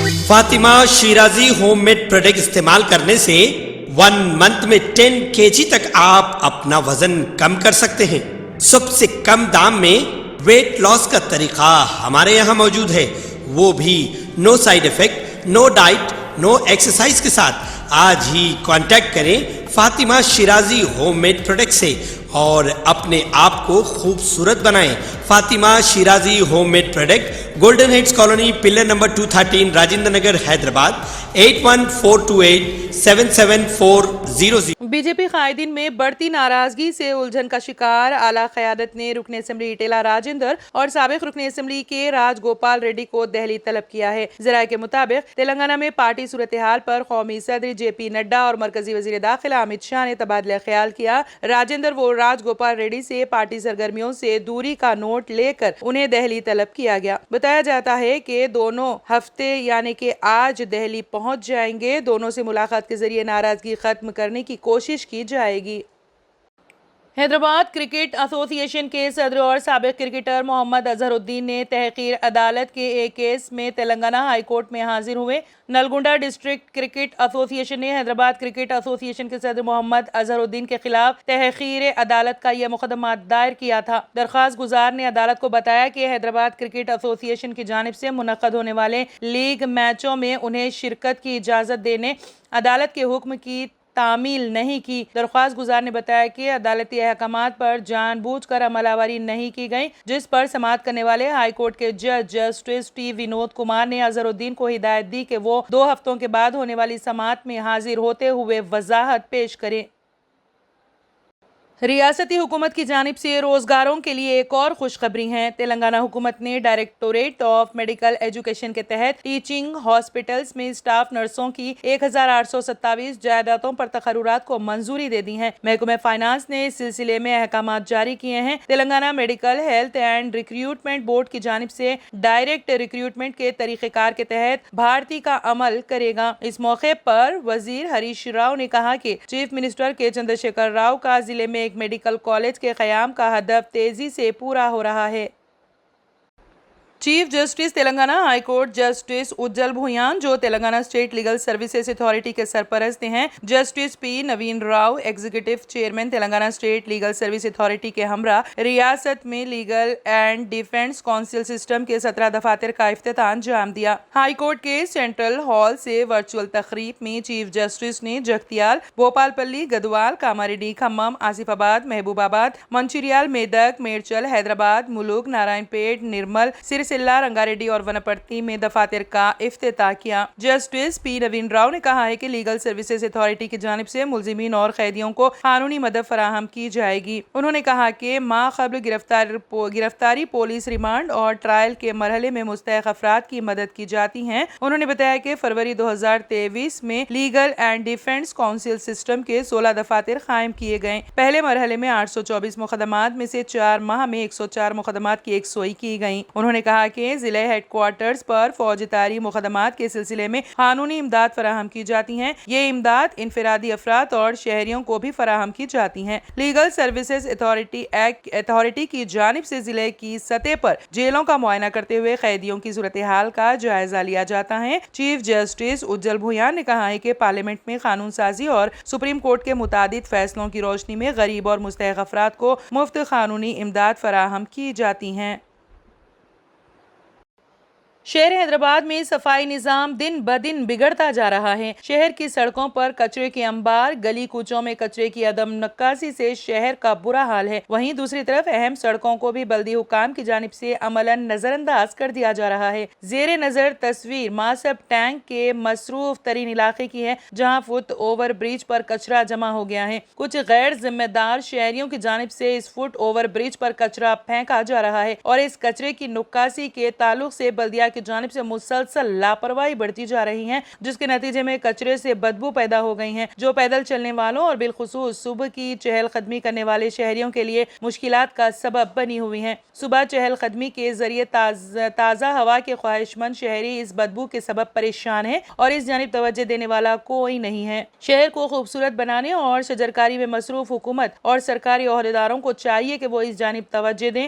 Fatima Shirazi home made product استعمال کرنے سے 1 منتھ میں 10 kg تک آپ اپنا وزن کم کر سکتے ہیں۔ سب سے کم دام میں ویٹ لاس کا طریقہ ہمارے یہاں موجود ہے، وہ بھی no side effect, no diet, no exercise کے ساتھ۔ آج ہی کانٹیکٹ کریں Fatima Shirazi home made product سے اور اپنے آپ کو خوبصورت بنائیں۔ Fatima Shirazi home made product, golden heights colony, pillar number 213، Rajendra Nagar, Hyderabad, 8142877400۔ B J P قائدین میں بڑھتی ناراضگی سے الجھن کا شکار اعلیٰ قیادت نے رکن اسمبلی ایٹلہ راجندر اور سابق رکن اسمبلی کے راج گوپال ریڈی کو دہلی طلب کیا ہے۔ ذرائع کے مطابق تلنگانہ میں پارٹی صورتحال پر قومی صدر جے پی نڈا اور مرکزی وزیر داخلہ امت شاہ نے تبادلہ خیال کیا۔ راجندر و راج گوپال ریڈی سے پارٹی سرگرمیوں سے دوری کا نوٹ لے کر انہیں دہلی طلب کیا گیا۔ بتایا جاتا ہے کہ دونوں ہفتے یعنی کہ آج دہلی پہنچ جائیں گے۔ دونوں سے ملاقات کے ذریعے ناراضگی ختم کرنے کی کوشش کی جائے گی۔ حیدرآباد کرکٹ ایسوسی ایشن کے صدر اور سابق کرکٹر محمد اظہر الدین نے تحقیر عدالت کے ایک کیس میں تلنگانہ ہائی کورٹ میں حاضر ہوئے۔ نلگونڈا ڈسٹرکٹ کرکٹ ایسوسی ایشن نے حیدرآباد کرکٹ ایسوسی ایشن کے صدر محمد اظہر الدین کے خلاف تحقیر عدالت کا یہ مقدمہ دائر کیا تھا۔ درخواست گزار نے عدالت کو بتایا کہ حیدرآباد کرکٹ ایسوسی ایشن کی جانب سے منعقد ہونے والے لیگ میچوں میں انہیں شرکت کی اجازت دینے عدالت کے حکم کی تعمیل نہیں کی۔ درخواست گزار نے بتایا کہ عدالتی احکامات پر جان بوجھ کر عمل آوری نہیں کی گئی، جس پر سماعت کرنے والے ہائی کورٹ کے جج جسٹس ٹی ونود کمار نے اظہر الدین کو ہدایت دی کہ وہ 2 ہفتوں کے بعد ہونے والی سماعت میں حاضر ہوتے ہوئے وضاحت پیش کریں۔ ریاستی حکومت کی جانب سے روزگاروں کے لیے ایک اور خوشخبری ہے۔ تلنگانہ حکومت نے ڈائریکٹوریٹ آف میڈیکل ایجوکیشن کے تحت ٹیچنگ ہاسپٹلز میں اسٹاف نرسوں کی 1827 جائیدادوں پر تقررات کو منظوری دے دی ہے۔ محکمہ فائنانس نے اس سلسلے میں احکامات جاری کیے ہیں۔ Telangana medical health and recruitment board کی جانب سے ڈائریکٹ ریکریوٹمنٹ کے طریقہ کار کے تحت بھارتی کا عمل کرے گا۔ اس موقع پر وزیر ہریش راؤ نے کہا کہ چیف منسٹر کے چندر شیکھر راؤ کا ضلع میں ایک میڈیکل کالج کے قیام کا ہدف تیزی سے پورا ہو رہا ہے۔ Chief justice Telangana high court justice Ujjal Bhuyan, جو Telangana state legal services authority کے سرپرست ہیں، justice P Naveen Rao, executive chairman Telangana state legal service authority کے ہمراہ ریاست میں legal and defence council system کے 17 دفاتر کا افتتاح انجام دیا۔ ہائی کورٹ کے سینٹرل ہال سے ورچوئل تقریب میں چیف جسٹس نے جگتیال، بھوپال پلی، گدوال، کاماریڈی، کھمم، آصف آباد، محبوب آباد، منچریال، میدک، میڈچل، حیدرآباد، ملوک، نارائن پیٹ، نرمل، سرسلہ، رنگاریڈی اور ونپرتی میں دفاتر کا افتتاح کیا۔ جسٹس پی نوین راؤ نے کہا ہے کہ لیگل سروسز اتھارٹی کی جانب سے ملزمین اور قیدیوں کو قانونی مدد فراہم کی جائے گی۔ انہوں نے کہا کہ ماقبل گرفتاری، پولیس ریمانڈ اور ٹرائل کے مرحلے میں مستحق افراد کی مدد کی جاتی ہے۔ انہوں نے بتایا کہ فروری 2023 میں legal and defence council system کے 16 دفاتر قائم کیے گئے۔ پہلے مرحلے میں 824 مقدمات میں سے 4 ماہ میں 104 مقدمات کی یکسوئی کی گئی۔ انہوں نے کہا کہ ضلع ہیڈ کوارٹرز پر فوجداری مقدمات کے سلسلے میں قانونی امداد فراہم کی جاتی ہے۔ یہ امداد انفرادی افراد اور شہریوں کو بھی فراہم کی جاتی ہے۔ لیگل سروسز اتھارٹی کی جانب سے ضلع کی سطح پر جیلوں کا معائنہ کرتے ہوئے قیدیوں کی صورتحال کا جائزہ لیا جاتا ہے۔ چیف جسٹس اجل بھویان نے کہا ہے کہ پارلیمنٹ میں قانون سازی اور سپریم کورٹ کے متعدد فیصلوں کی روشنی میں غریب اور مستحق افراد کو مفت قانونی امداد فراہم کی جاتی ہے۔ شہر حیدرآباد میں صفائی نظام دن بدن بگڑتا جا رہا ہے۔ شہر کی سڑکوں پر کچرے کے انبار، گلی کوچوں میں کچرے کی عدم نکاسی سے شہر کا برا حال ہے۔ وہیں دوسری طرف اہم سڑکوں کو بھی بلدی حکام کی جانب سے عملاً نظر انداز کر دیا جا رہا ہے۔ زیر نظر تصویر ماسب ٹینک کے مصروف ترین علاقے کی ہے، جہاں فٹ اوور برج پر کچرا جمع ہو گیا ہے۔ کچھ غیر ذمہ دار شہریوں کی جانب سے اس فٹ اوور برج پر کچرا پھینکا جا رہا ہے اور اس کچرے کی نکاسی کے تعلق سے بلدیہ کی جانب سے مسلسل لاپرواہی بڑھتی جا رہی ہے، جس کے نتیجے میں کچرے سے بدبو پیدا ہو گئی ہے، جو پیدل چلنے والوں اور بالخصوص صبح کی چہل قدمی کرنے والے شہریوں کے لیے مشکلات کا سبب بنی ہوئی ہیں۔ صبح چہل قدمی کے ذریعے تازہ ہوا کے خواہش مند شہری اس بدبو کے سبب پریشان ہیں اور اس جانب توجہ دینے والا کوئی نہیں ہے۔ شہر کو خوبصورت بنانے اور شجرکاری میں مصروف حکومت اور سرکاری عہدیداروں کو چاہیے کہ وہ اس جانب توجہ دیں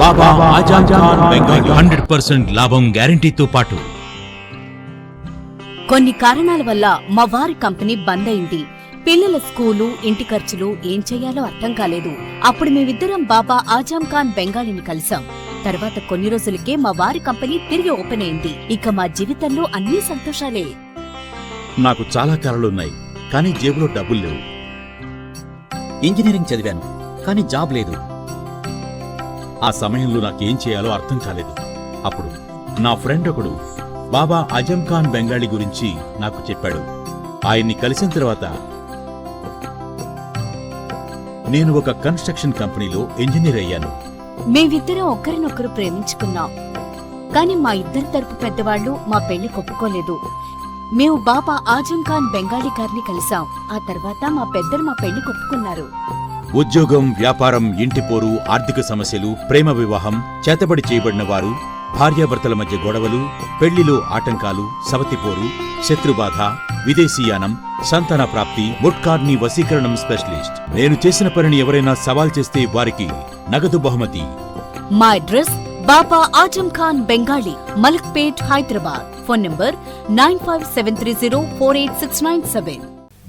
బాబా ఆజం ఖాన్ బెంగాలీ 100% లాభం గ్యారంటీతో పాటు కొన్ని కారణాల వల్ల మా వారి కంపెనీ బంద్ అయింది. పిల్లల స్కూలు, ఇంటి ఖర్చులు ఏం చెయ్యాలో అర్థం కాలేదు. అప్పుడు మేమిద్దరం బాబా ఆజం ఖాన్ బెంగాలీని కలిసాం. తర్వాత కొన్ని రోజులకే మా వారి కంపెనీ తిరిగి ఓపెన్ అయింది. ఇక మా జీవితంలో అన్ని సంతోషాలే. నాకు చాలా కలలున్నాయి, కానీ జేబులో డబ్బులు లేవు. ఇంజనీరింగ్ చదివాను, కానీ జాబ్ లేదు. ఆ సమయంలో నాకేం చేయాలో అర్థం కాలేదు. అప్పుడు నా ఫ్రెండ్ ఒకడు బాబా ఆజం ఖాన్ బెంగాలీ గురించి నాకు చెప్పాడు. ఆయన్ని కలిసిన తర్వాత నేను ఒక కన్స్ట్రక్షన్ కంపెనీలో ఇంజనీర్ అయ్యాను. మేమిద్దరం ఒకరినొకరు ప్రేమించుకున్నాం. కాని మా ఇద్దరి తరపు పెద్దవాళ్లు మా పెళ్లి ఒప్పుకోలేదు. మేము బాబా ఆజం ఖాన్ బెంగాలీ గారిని కలిసాం. ఆ తర్వాత మా పెద్దలు మా పెళ్లి ఒప్పుకున్నారు. ఉద్యోగం, వ్యాపారం, ఇంటి పోరు, ఆర్థిక సమస్యలు, ప్రేమ వివాహం, చేతబడి చేయబడిన వారు, భార్యాభర్తల మధ్య గొడవలు, పెళ్లిలో ఆటంకాలు, సవతిపోరు, శత్రుబాధ, విదేశీయానం, సంతాన ప్రాప్తి, ముట్కార్ని వశీకరణం స్పెషలిస్ట్. నేను చేసిన పనిని ఎవరైనా సవాల్ చేస్తే వారికి నగదు బహుమతి. మా address Baba Azam Khan Bengali, Malakpet, Hyderabad. Phone number 9573048697.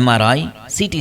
MRI, CT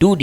2D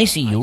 ICU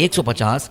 150,